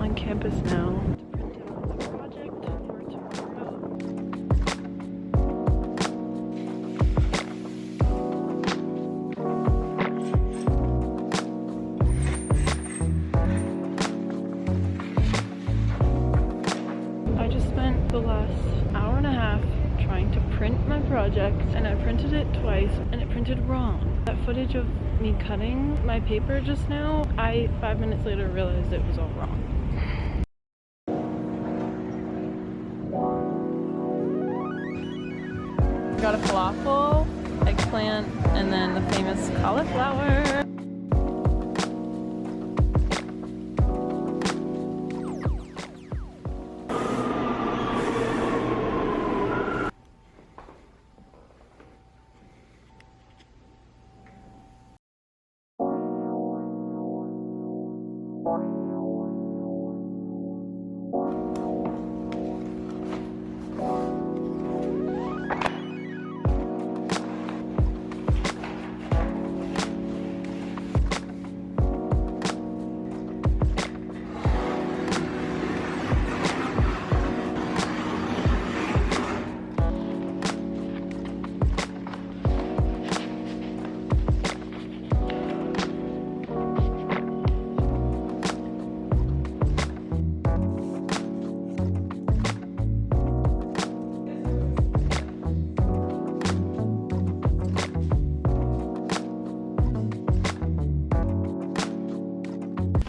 on campus now to print out the project for tomorrow. I just spent the last hour and a half trying to print my project, and I printed it twice and it printed wrong. That footage of me cutting my paper just now, 5 minutes later realized it was all wrong. Got a falafel, eggplant, and then the famous cauliflower.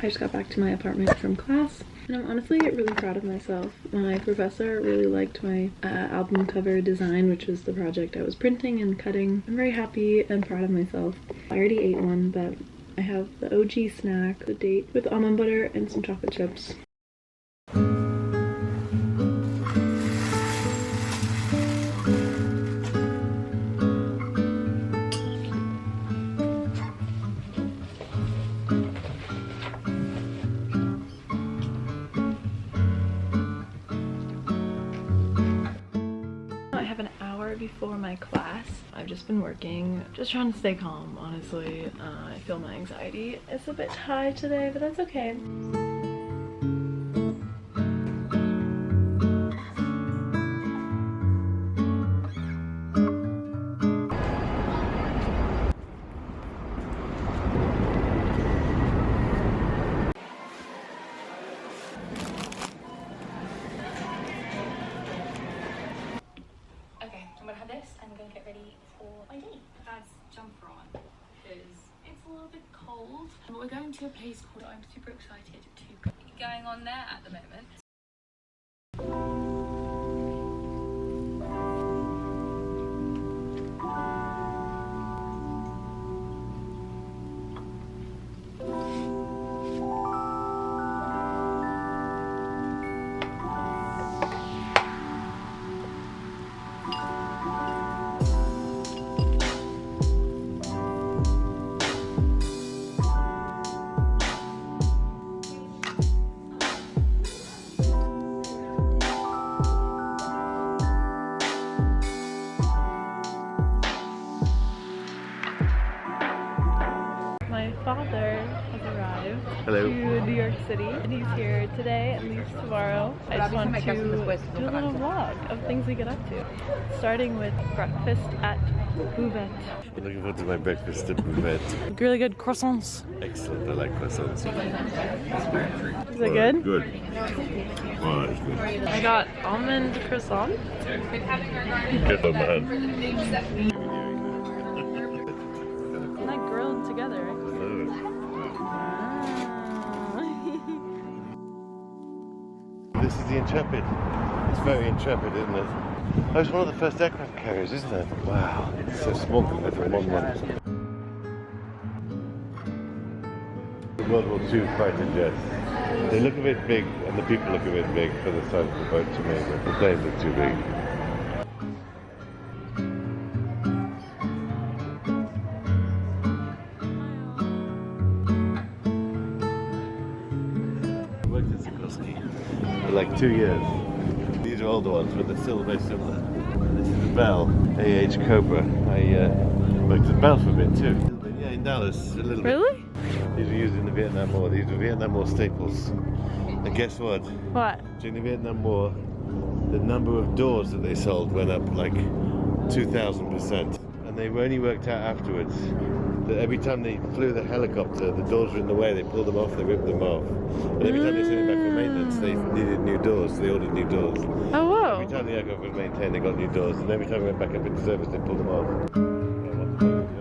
I just got back to my apartment from class, and I'm honestly really proud of myself. My professor really liked my album cover design, which was the project I was printing and cutting. I'm very happy and proud of myself. I already ate one, but I have the OG snack, the date with almond butter and some chocolate chips. Before my class, I've just been working, just trying to stay calm, honestly. I feel my anxiety is a bit high today, but that's okay. I'm going to get ready for my date. Dad's jumper on because it's a little bit cold. But we're going to a place called, I'm super excited to go. Going on there at the moment. My father has arrived Hello. to New York City, and he's here today and leaves tomorrow. I just want to do a little vlog of things we get up to, starting with breakfast at Buvette. I'm looking forward to my breakfast at Buvette. Really good croissants. Excellent, I like croissants. Is it good? Good. Oh, it's good. I got almond croissant. Good, man. Like grilled together. This is the Intrepid. It's very intrepid, isn't it? Oh, it's one of the first aircraft carriers, isn't it? Wow. It's so small compared to the modern ones. The World War II fighter jets. They look a bit big, and the people look a bit big for the size of the boat to me, but the planes look too big. I worked at Sikorsky for like 2 years. These are older ones, but they're still very similar. This is the Bell AH Cobra. I worked at Bell for a bit too. Yeah, in Dallas, a little bit. Really? These were used in the Vietnam War. These were Vietnam War staples. And guess what? What? During the Vietnam War, the number of doors that they sold went up like 2,000%. And they only worked out afterwards that every time they flew the helicopter, the doors were in the way, they pulled them off, they ripped them off. But every time they sent it back for maintenance, they needed new doors, so they ordered new doors. Oh, whoa. Every time the aircraft was maintained, they got new doors, and every time it went back up into service, they pulled them off.